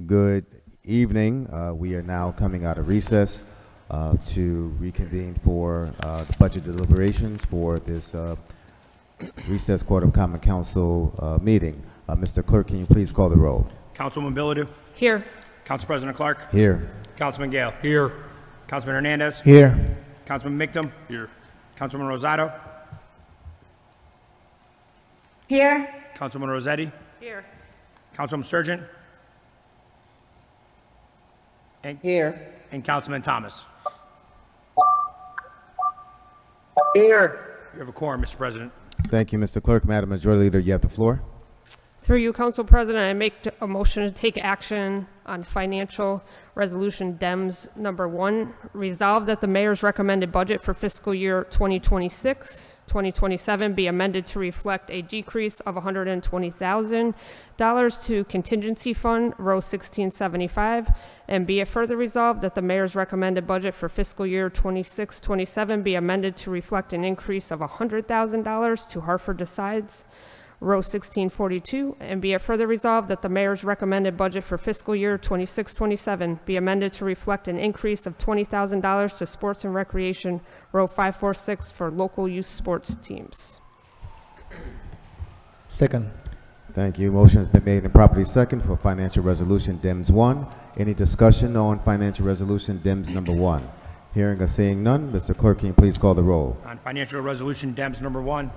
Good evening. We are now coming out of recess to reconvene for the budget deliberations for this recess Court of Common Council meeting. Mr. Clerk, can you please call the roll? Councilwoman Bilodeau. Here. Council President Clark. Here. Councilman Gale. Here. Councilman Hernandez. Here. Councilman Mictum. Here. Councilman Rosado. Here. Councilman Rossetti. Here. Councilman Surgeon. Here. And Councilman Thomas. Here. You have a quorum, Mr. President. Thank you, Mr. Clerk. Madam Majority Leader, you have the floor. Through you, Council President, I make a motion to take action on financial resolution DEMS number 1. Resolve that the mayor's recommended budget for fiscal year 2026-2027 be amended to reflect a decrease of $120,000 to contingency fund, row 1675, and be it further resolved that the mayor's recommended budget for fiscal year 26-27 be amended to reflect an increase of $100,000 to Hartford Decides, row 1642, and be it further resolved that the mayor's recommended budget for fiscal year 26-27 be amended to reflect an increase of $20,000 to sports and recreation, row 546, for local youth sports teams. Second. Thank you. Motion has been made and properly second for financial resolution DEMS 1. Any discussion on financial resolution DEMS number 1? Hearing or seeing none, Mr. Clerk, can you please call the roll? On financial resolution DEMS number 1,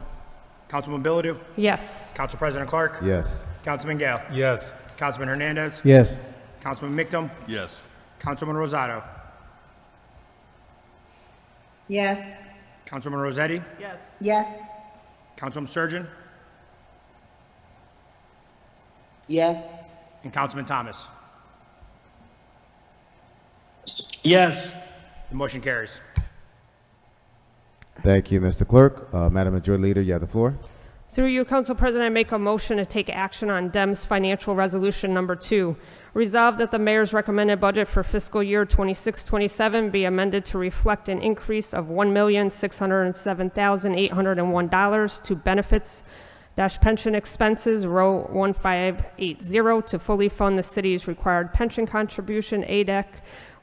Councilwoman Bilodeau. Yes. Council President Clark. Yes. Councilman Gale. Yes. Councilman Hernandez. Yes. Councilman Mictum. Yes. Councilman Rosado. Yes. Councilman Rossetti. Yes. Yes. Councilman Surgeon. Yes. And Councilman Thomas. Yes. The motion carries. Thank you, Mr. Clerk. Madam Majority Leader, you have the floor. Through you, Council President, I make a motion to take action on DEMS financial resolution number 2. Resolve that the mayor's recommended budget for fiscal year 26-27 be amended to reflect an increase of $1,607,801 to benefits-pension expenses, row 1580, to fully fund the city's required pension contribution, ADEC,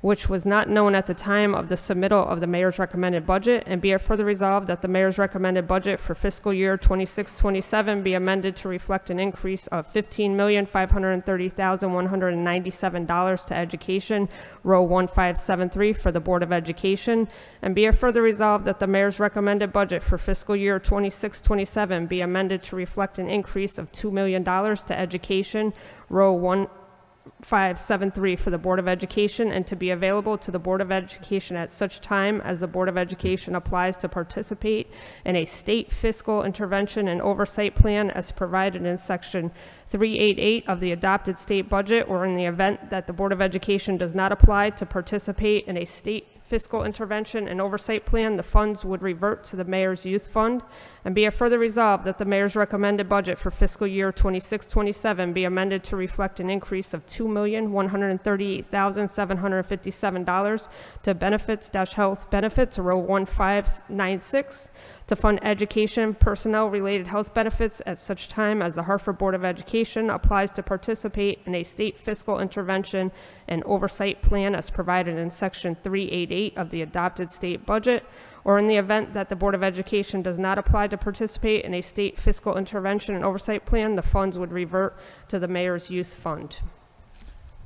which was not known at the time of the submittal of the mayor's recommended budget, and be it further resolved that the mayor's recommended budget for fiscal year 26-27 be amended to reflect an increase of $15,530,197 to education, row 1573, for the Board of Education, and be it further resolved that the mayor's recommended budget for fiscal year 26-27 be amended to reflect an increase of $2 million to education, row 1573, for the Board of Education, and to be available to the Board of Education at such time as the Board of Education applies to participate in a state fiscal intervention and oversight plan as provided in section 388 of the adopted state budget, or in the event that the Board of Education does not apply to participate in a state fiscal intervention and oversight plan, the funds would revert to the mayor's youth fund, and be it further resolved that the mayor's recommended budget for fiscal year 26-27 be amended to reflect an increase of $2,138,757 to benefits-health benefits, row 1596, to fund education personnel-related health benefits at such time as the Hartford Board of Education applies to participate in a state fiscal intervention and oversight plan as provided in section 388 of the adopted state budget, or in the event that the Board of Education does not apply to participate in a state fiscal intervention and oversight plan, the funds would revert to the mayor's youth fund.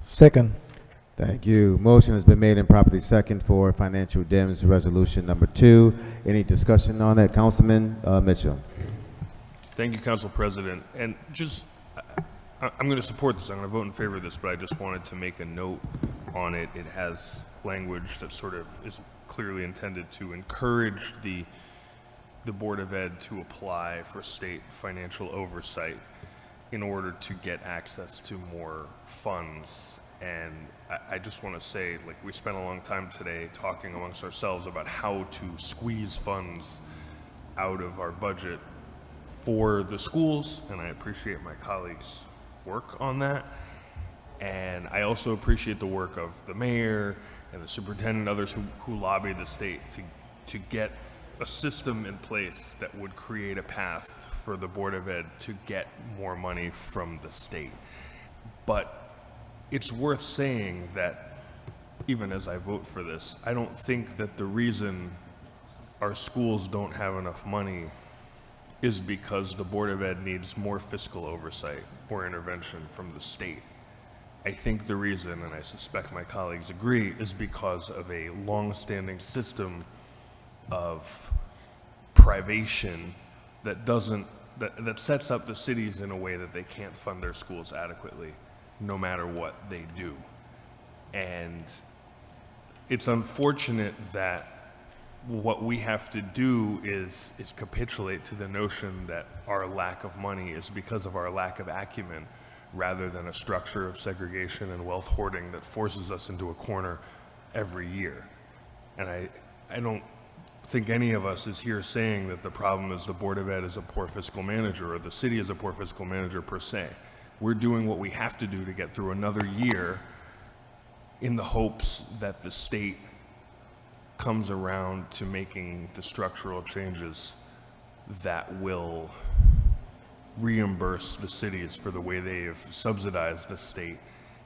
Second. Thank you. Motion has been made and properly second for financial DEMS resolution number 2. Any discussion on that? Councilman Mitchell. Thank you, Council President. And just, I'm going to support this. I'm going to vote in favor of this, but I just wanted to make a note on it. It has language that sort of is clearly intended to encourage the Board of Ed to apply for state financial oversight in order to get access to more funds. And I just want to say, like, we spent a long time today talking amongst ourselves about how to squeeze funds out of our budget for the schools, and I appreciate my colleagues' work on that. And I also appreciate the work of the mayor and the superintendent and others who lobbied the state to get a system in place that would create a path for the Board of Ed to get more money from the state. But it's worth saying that even as I vote for this, I don't think that the reason our schools don't have enough money is because the Board of Ed needs more fiscal oversight or intervention from the state. I think the reason, and I suspect my colleagues agree, is because of a long-standing system of privation that sets up the cities in a way that they can't fund their schools adequately, no matter what they do. And it's unfortunate that what we have to do is capitulate to the notion that our lack of money is because of our lack of acumen, rather than a structure of segregation and wealth hoarding that forces us into a corner every year. And I don't think any of us is here saying that the problem is the Board of Ed is a poor fiscal manager or the city is a poor fiscal manager per se. We're doing what we have to do to get through another year in the hopes that the state comes around to making the structural changes that will reimburse the cities for the way they have subsidized the state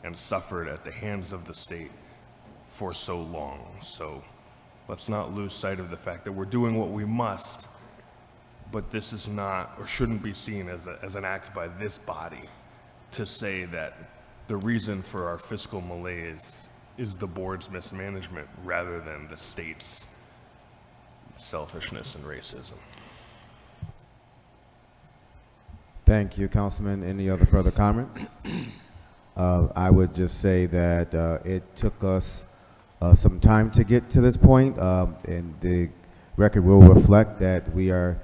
and suffered at the hands of the state for so long. So let's not lose sight of the fact that we're doing what we must, but this is not or shouldn't be seen as an act by this body to say that the reason for our fiscal malaise is the board's mismanagement rather than the state's selfishness and racism. Thank you, Councilman. Any other further comments? I would just say that it took us some time to get to this point, and the record will reflect that we are,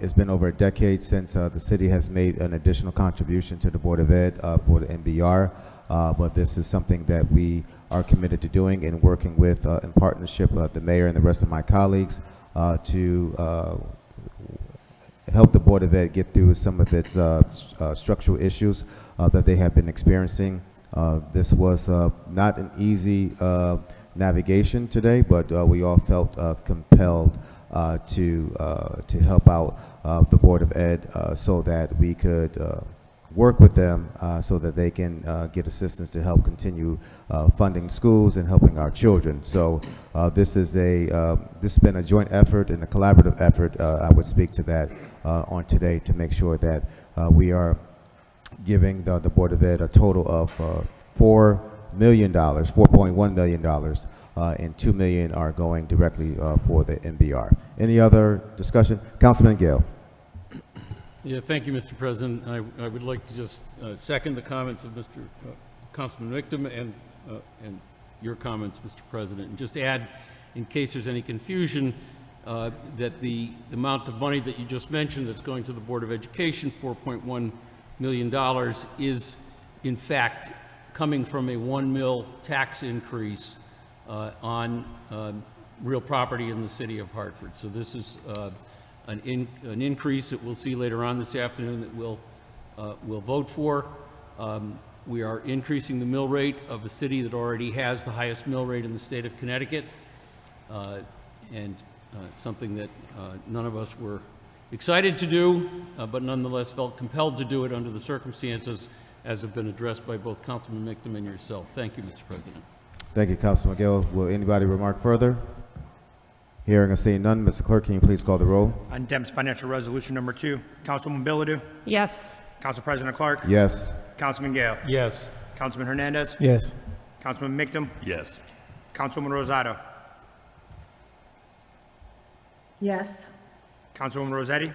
it's been over a decade since the city has made an additional contribution to the Board of Ed for the NBR, but this is something that we are committed to doing and working with in partnership with the mayor and the rest of my colleagues to help the Board of Ed get through some of its structural issues that they have been experiencing. This was not an easy navigation today, but we all felt compelled to help out the Board of Ed so that we could work with them so that they can get assistance to help continue funding schools and helping our children. So this has been a joint effort and a collaborative effort. I would speak to that on today to make sure that we are giving the Board of Ed a total of $4 million, $4.1 million, and $2 million are going directly for the NBR. Any other discussion? Councilman Gale. Yeah, thank you, Mr. President. I would like to just second the comments of Mr. Councilman Victim and your comments, Mr. President, and just add, in case there's any confusion, that the amount of money that you just mentioned that's going to the Board of Education, $4.1 million, is in fact coming from a 1 mil tax increase on real property in the city of Hartford. So this is an increase that we'll see later on this afternoon that we'll vote for. We are increasing the mill rate of a city that already has the highest mill rate in the state of Connecticut, and something that none of us were excited to do, but nonetheless felt compelled to do it under the circumstances as have been addressed by both Councilman Mictum and yourself. Thank you, Mr. President. Thank you, Councilman Gill. Will anybody remark further? Hearing or seeing none, Mr. Clerk, can you please call the roll? On Dems Financial Resolution Number 2, Councilwoman Bilodeau, Yes. Council President Clark, Yes. Councilman Gale, Yes. Councilman Hernandez, Yes. Councilman Mictum, Yes. Councilwoman Rosado, Yes. Councilwoman Rossetti,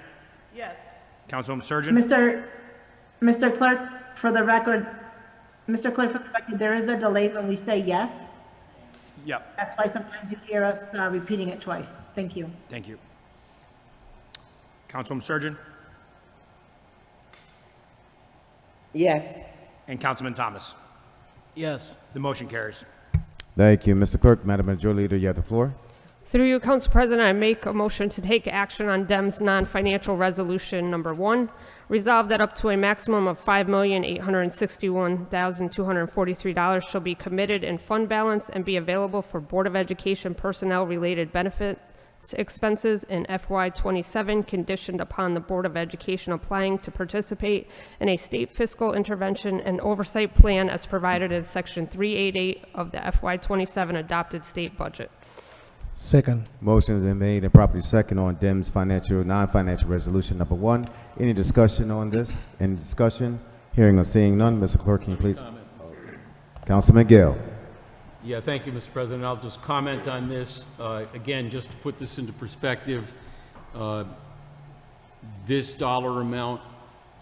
Yes. Councilwoman Surgeon, Mr. Clerk, for the record, there is a delay when we say yes. Yep, That's why sometimes you hear us repeating it twice. Thank you. thank you. Councilwoman Surgeon Yes. and Councilman Thomas. Yes. The motion carries. Thank you, Mr. Clerk. Madam Majority Leader, you have the floor. Through you, Council President, I make a motion to take action on DEM's non-financial resolution number 1. Resolve that up to a maximum of $5,861,243 shall be committed in fund balance and be available for Board of Education personnel-related benefits expenses in FY27 conditioned upon the Board of Education applying to participate in a state fiscal intervention and oversight plan as provided in Section 388 of the FY27 adopted state budget. Second. Motion has been made and properly second on DEM's non-financial resolution number 1. Any discussion on this? Any discussion? Hearing or seeing none, Mr. Clerk, can you please? Councilman Gale. Yeah, thank you, Mr. President. I'll just comment on this. Again, just to put this into perspective, this dollar amount,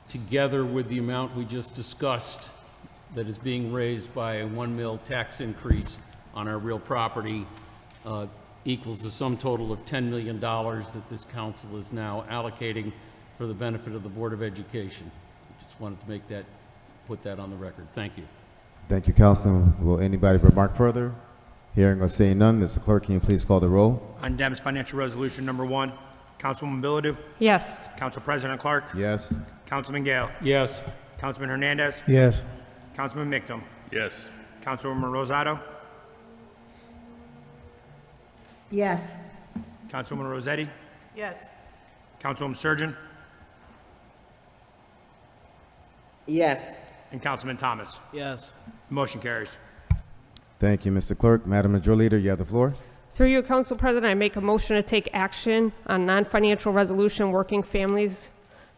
together with the amount we just discussed that is being raised by a 1 mil tax increase on our real property, equals the sum total of $10 million that this council is now allocating for the benefit of the Board of Education. I just wanted to put that on the record. Thank you. Thank you, Councilman. Will anybody remark further? Hearing or seeing none, Mr. Clerk, can you please call the roll? On DEM's financial resolution number 1, Councilwoman Billadou, Yes. Council President Clark, Yes. Councilman Gale, Yes. Councilman Hernandez, Yes. Councilman Mictum, Yes. Councilwoman Rosado, Yes. Councilwoman Rossetti, Yes. Councilwoman Surgeon, Yes. and Councilman Thomas. Yes. Motion carries. Thank you, Mr. Clerk. Madam Majority Leader, you have the floor. Through you, Council President, I make a motion to take action on non-financial resolution working families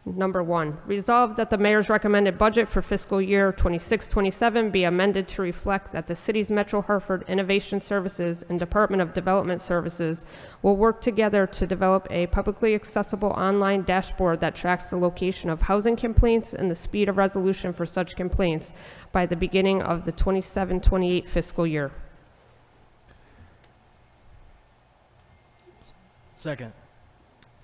number 1. Resolved that the mayor's recommended budget for fiscal year 26-27 be amended to reflect that the city's Metro Hartford Innovation Services and Department of Development Services will work together to develop a publicly accessible online dashboard that tracks the location of housing complaints and the speed of resolution for such complaints by the beginning of the 27-28 fiscal year. Second.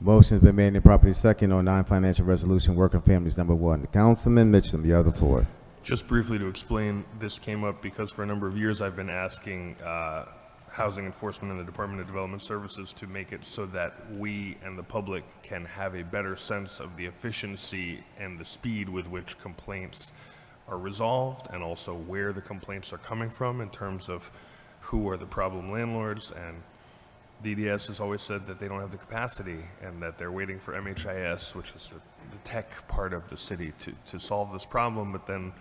Motion has been made and properly second on non-financial resolution working families number 1. Councilman Mitchum, you have the floor. Just briefly to explain, this came up because for a number of years I've been asking Housing Enforcement and the Department of Development Services to make it so that we and the public can have a better sense of the efficiency and the speed with which complaints are resolved, and also where the complaints are coming from in terms of who are the problem landlords. And DDS has always said that they don't have the capacity and that they're waiting for MHIS, which is the tech part of the city, to solve this problem. But then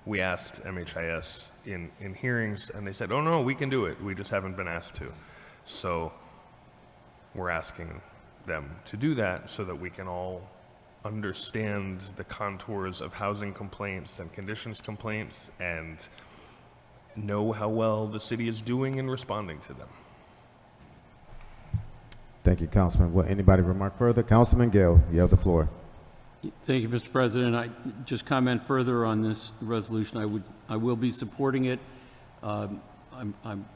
we asked MHIS in hearings, and they said, oh no, we can do it. We just haven't been asked to. So we're asking them to do that so that we can all understand the contours of housing complaints and conditions complaints and know how well the city is doing in responding to them. Thank you, Councilman. Will anybody remark further? Councilman Gale, you have the floor. Thank you, Mr. President. I just comment further on this resolution. I will be supporting it. I'm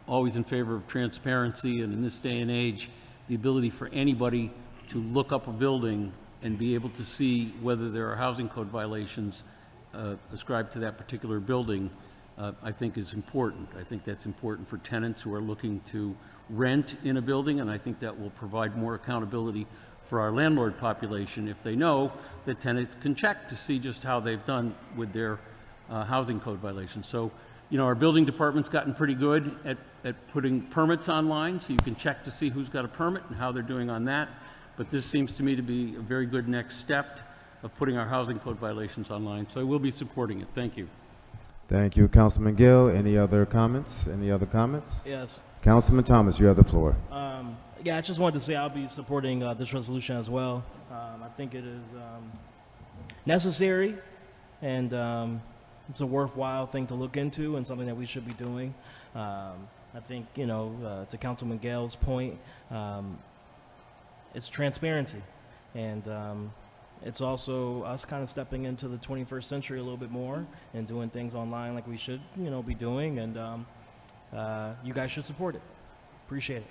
always in favor of transparency, and in this day and age, the ability for anybody to look up a building and be able to see whether there are housing code violations ascribed to that particular building, I think is important. I think that's important for tenants who are looking to rent in a building, and I think that will provide more accountability for our landlord population if they know that tenants can check to see just how they've done with their housing code violations. So, you know, our building department's gotten pretty good at putting permits online, so you can check to see who's got a permit and how they're doing on that. But this seems to me to be a very good next step of putting our housing code violations online, so I will be supporting it. Thank you. Thank you, Councilman Gill. Any other comments? Any other comments? Yes. Councilman Thomas, you have the floor. Yeah, I just wanted to say I'll be supporting this resolution as well. I think it is necessary, and it's a worthwhile thing to look into and something that we should be doing. I think, you know, to Councilman Gale's point, it's transparency, and it's also us kind of stepping into the 21st century a little bit more and doing things online like we should, you know, be doing, and you guys should support it. Appreciate it.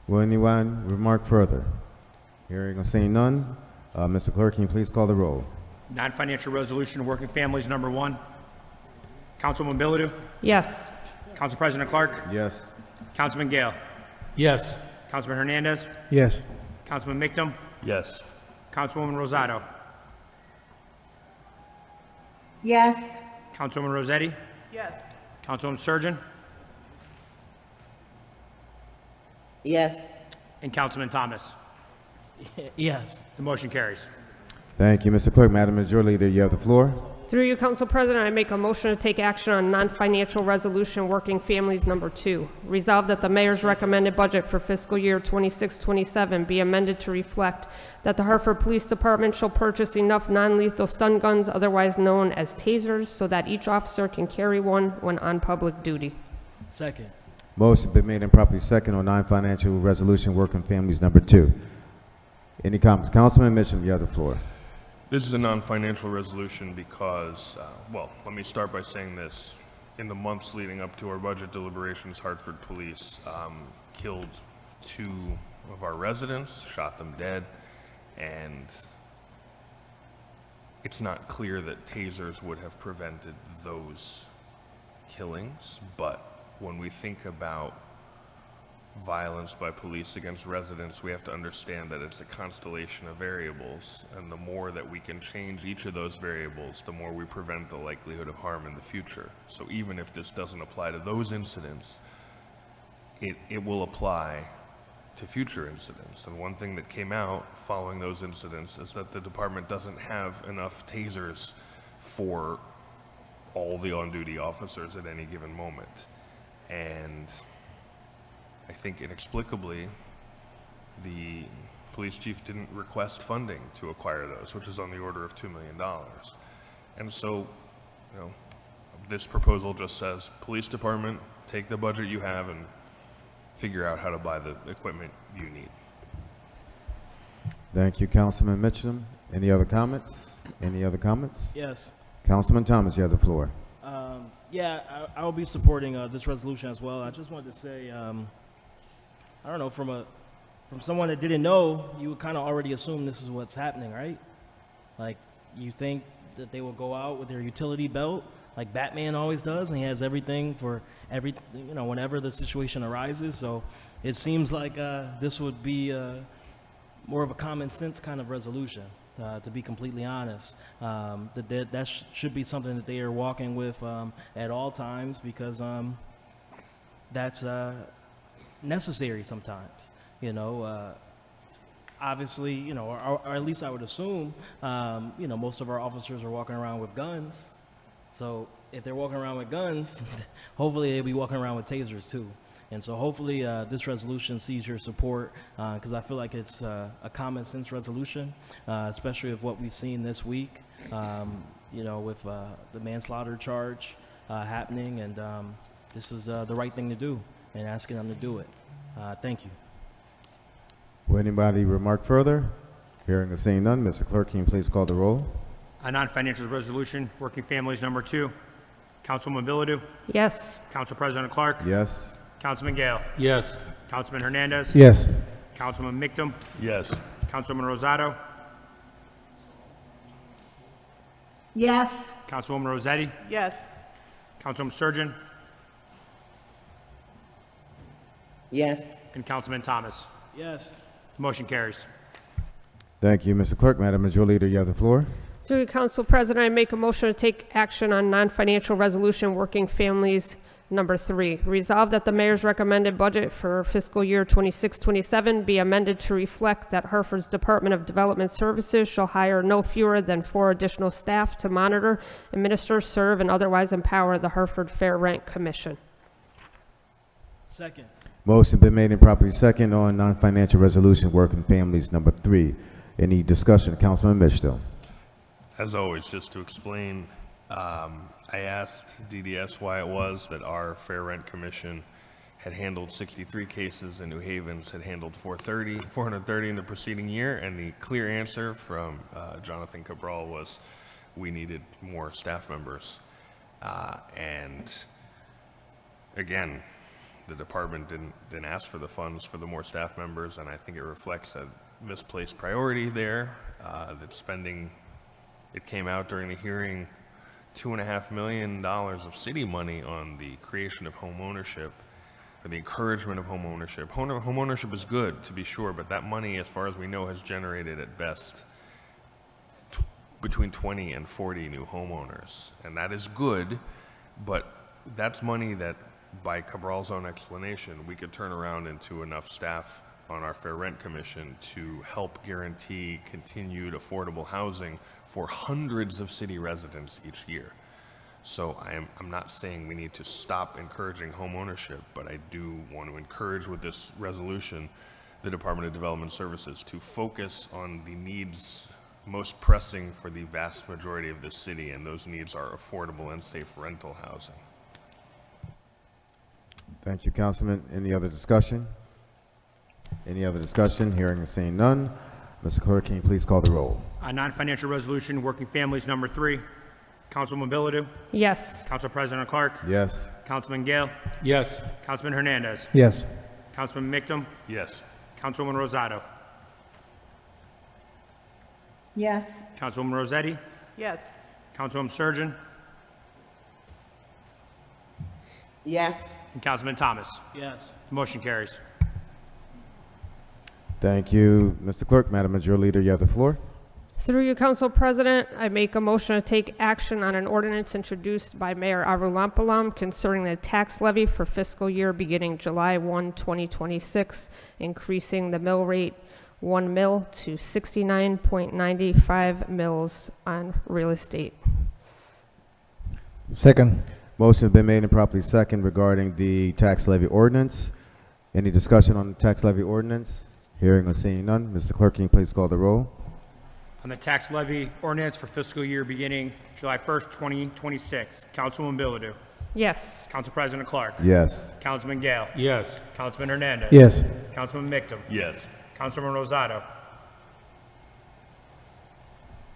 Will anyone remark further? Hearing or seeing none, Mr. Clerk, can you please call the roll? Non-financial resolution working families number 1, Councilwoman Billadou, Yes. Council President Clark, Yes. Councilman Gale, Yes. Councilman Hernandez, Yes. Councilman Mictum, Yes. Councilwoman Rosado, Yes. Councilwoman Rossetti, Yes. Councilwoman Surgeon, Yes. and Councilman Thomas. Yes. The motion carries. Thank you, Mr. Clerk. Madam Majority Leader, you have the floor. Through you, Council President, I make a motion to take action on non-financial resolution Working Families Number 2. Resolved that the mayor's recommended budget for fiscal year 26-27 be amended to reflect that the Hartford Police Department shall purchase enough non-lethal stun guns, otherwise known as tasers, so that each officer can carry one when on public duty. Second. Motion been made and properly second on non-financial resolution Working Families Number 2. Any comments? Councilman Mitchell, you have the floor. This is a non-financial resolution because, well, let me start by saying this. In the months leading up to our budget deliberations, Hartford Police killed 2 of our residents, shot them dead, and it's not clear that tasers would have prevented those killings, but when we think about violence by police against residents, we have to understand that it's a constellation of variables, and the more that we can change each of those variables, the more we prevent the likelihood of harm in the future. So even if this doesn't apply to those incidents, it will apply to future incidents. And one thing that came out following those incidents is that the department doesn't have enough tasers for all the on-duty officers at any given moment. And I think inexplicably, the police chief didn't request funding to acquire those, which is on the order of $2 million. And so, you know, this proposal just says, police department, take the budget you have and figure out how to buy the equipment you need. Thank you, Councilman Mitchell. Any other comments? Any other comments? Yes. Councilman Thomas, you have the floor. Yeah, I will be supporting this resolution as well. I just wanted to say, I don't know, from someone that didn't know, you would kind of already assume this is what's happening, right? Like, you think that they will go out with their utility belt, like Batman always does, and he has everything for whenever the situation arises. So it seems like this would be more of a common sense kind of resolution, to be completely honest. That should be something that they are walking with at all times, because that's necessary sometimes. Obviously, or at least I would assume, most of our officers are walking around with guns. So if they're walking around with guns, hopefully they'll be walking around with tasers too. And so hopefully this resolution sees your support, because I feel like it's a common sense resolution, especially with what we've seen this week, with the manslaughter charge happening. And this is the right thing to do, and asking them to do it. Thank you. Will anybody remark further? Hearing or seeing none, Mr. Clerk, can you please call the roll? On non-financial resolution Working Families Number 2, Councilwoman Bilodeau, Yes. Council President Clark, Yes. Councilman Gale, Yes. Councilman Hernandez, Yes. Councilman Mictum, Yes. Councilwoman Rosado, Yes. Councilwoman Rossetti, Yes. Councilwoman Surgeon, Yes. and Councilman Thomas. Yes. The motion carries. Thank you, Mr. Clerk. Madam Majority Leader, you have the floor. Through you, Council President, I make a motion to take action on non-financial resolution Working Families Number 3. Resolved that the mayor's recommended budget for fiscal year 26-27 be amended to reflect that Hartford's Department of Development Services shall hire no fewer than 4 additional staff to monitor, administer, serve, and otherwise empower the Hartford Fair Rent Commission. Second. Motion been made and properly second on non-financial resolution Working Families Number 3. Any discussion? Councilman Mitchell. As always, just to explain, I asked DDS why it was that our Fair Rent Commission had handled 63 cases and New Haven's had handled 430 in the preceding year, and the clear answer from Jonathan Cabral was we needed more staff members. And again, the department didn't ask for the funds for the more staff members, and I think it reflects a misplaced priority there. That spending, it came out during the hearing, $2.5 million of city money on the creation of home ownership, or the encouragement of home ownership. Home ownership is good, to be sure, but that money, as far as we know, has generated at best between 20 and 40 new homeowners. And that is good, but that's money that, by Cabral's own explanation, we could turn around into enough staff on our Fair Rent Commission to help guarantee continued affordable housing for hundreds of city residents each year. So I'm not saying we need to stop encouraging home ownership, but I do want to encourage with this resolution the Department of Development Services to focus on the needs most pressing for the vast majority of the city, and those needs are affordable and safe rental housing. Thank you, Councilman. Any other discussion? Any other discussion? Hearing and seeing none. Mr. Clerk, can you please call the roll? On non-financial resolution, working families, number 3. Councilwoman Billadou. Yes. Council President Clark. Yes. Councilman Gale. Yes. Councilman Hernandez. Yes. Councilman Mictum. Yes. Councilwoman Rosado. Yes. Councilwoman Rossetti. Yes. Councilwoman Surgeon. Yes. And Councilman Thomas. Yes. The motion carries. Thank you, Mr. Clerk. Madam Majority Leader, you have the floor. Through you, Council President, I make a motion to take action on an ordinance introduced by Mayor Avramopoulos concerning the tax levy for fiscal year beginning July 1, 2026, increasing the mill rate 1 mil to 69.95 mils on real estate. Second. Motion has been made and properly second regarding the tax levy ordinance. Any discussion on the tax levy ordinance? Hearing or seeing none. Mr. Clerk, can you please call the roll? On the tax levy ordinance for fiscal year beginning July 1st, 2026, Councilwoman Billadou. Yes. Council President Clark. Yes. Councilman Gale. Yes. Councilman Hernandez. Yes. Councilman Mictum. Yes. Councilwoman Rosado.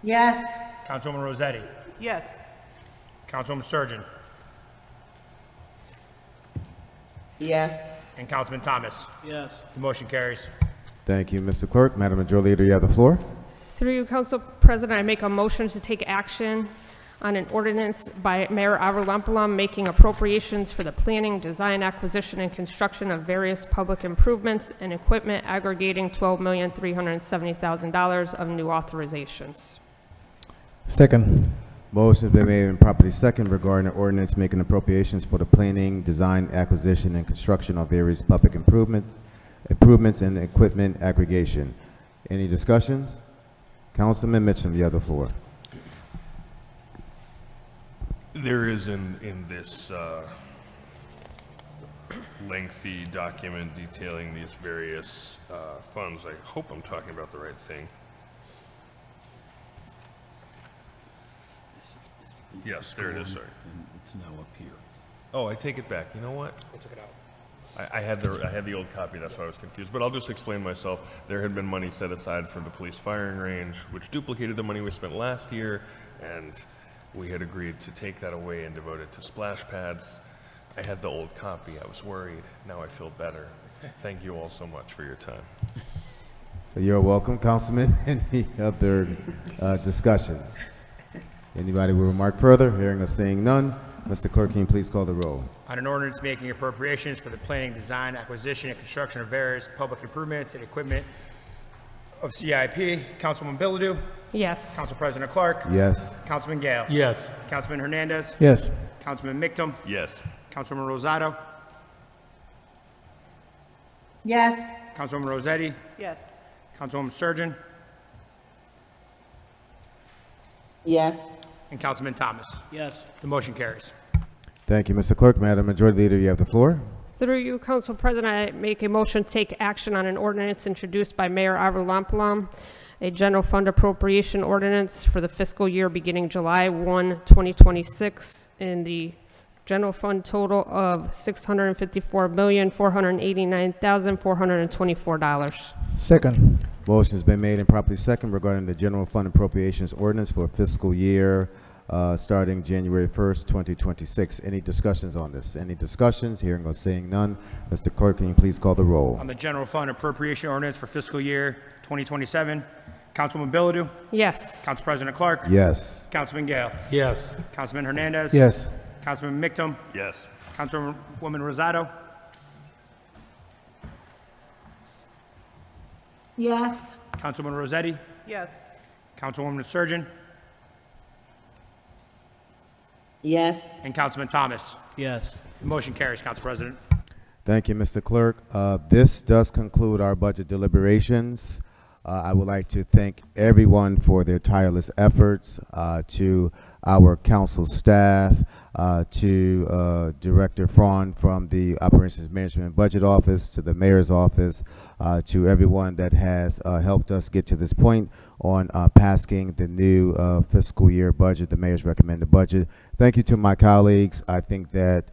Yes. Councilwoman Rossetti. Yes. Councilwoman Surgeon. Yes. And Councilman Thomas. Yes. The motion carries. Thank you, Mr. Clerk. Madam Majority Leader, you have the floor. Through you, Council President, I make a motion to take action on an ordinance by Mayor Avramopoulos making appropriations for the planning, design, acquisition, and construction of various public improvements and equipment aggregating $12,370,000 of new authorizations. Second. Motion has been made and properly second regarding the ordinance making appropriations for the planning, design, acquisition, and construction of various public improvements and equipment aggregation. Any discussions? Councilman Mitchell, you have the floor. There is in this lengthy document detailing these various funds. I hope I'm talking about the right thing. Yes, there it is, sorry. It's now up here. Oh, I take it back. You know what? I took it out. I had the old copy, that's why I was confused. But I'll just explain myself. There had been money set aside for the police firing range, which duplicated the money we spent last year, and we had agreed to take that away and devote it to splash pads. I had the old copy. I was worried. Now I feel better. Thank you all so much for your time. You're welcome, Councilman. Any other discussions? Anybody will remark further? Hearing or seeing none. Mr. Clerk, can you please call the roll? On an ordinance making appropriations for the planning, design, acquisition, and construction of various public improvements and equipment of CIP, Councilwoman Billadou. Yes. Council President Clark. Yes. Councilman Gale. Yes. Councilman Hernandez. Yes. Councilman Mictum. Yes. Councilwoman Rosado. Yes. Councilwoman Rossetti. Yes. Councilwoman Surgeon. Yes. And Councilman Thomas. Yes. The motion carries. Thank you, Mr. Clerk. Madam Majority Leader, you have the floor. Through you, Council President, I make a motion to take action on an ordinance introduced by Mayor Avramopoulos, a general fund appropriation ordinance for the fiscal year beginning July 1, 2026, in the general fund total of $654,489,424. Second. Motion has been made and properly second regarding the general fund appropriations ordinance for fiscal year starting January 1st, 2026. Any discussions on this? Any discussions? Hearing or seeing none. Mr. Clerk, can you please call the roll? On the general fund appropriation ordinance for fiscal year 2027, Councilwoman Billadou. Yes. Council President Clark. Yes. Councilman Gale. Yes. Councilman Hernandez. Yes. Councilman Mictum. Yes. Councilwoman Rosado. Yes. Councilwoman Rossetti. Yes. Councilwoman Surgeon. Yes. And Councilman Thomas. Yes. The motion carries, Council President. Thank you, Mr. Clerk. This does conclude our budget deliberations. I would like to thank everyone for their tireless efforts, to our council staff, to Director Fraun from the Operations Management and Budget Office, to the Mayor's Office, to everyone that has helped us get to this point on passing the new fiscal year budget, the Mayor's recommended budget. Thank you to my colleagues. I think that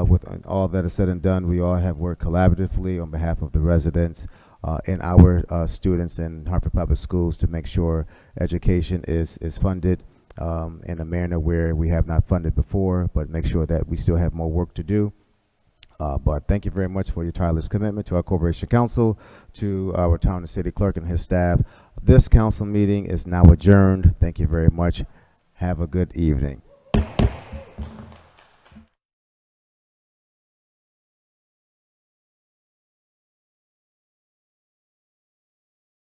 with all that is said and done, we all have worked collaboratively on behalf of the residents and our students in Hartford Public Schools to make sure education is funded in a manner where we have not funded before, but make sure that we still have more work to do. But thank you very much for your tireless commitment to our Corporation Council, to our town and city clerk and his staff. This council meeting is now adjourned. Thank you very much. Have a good evening.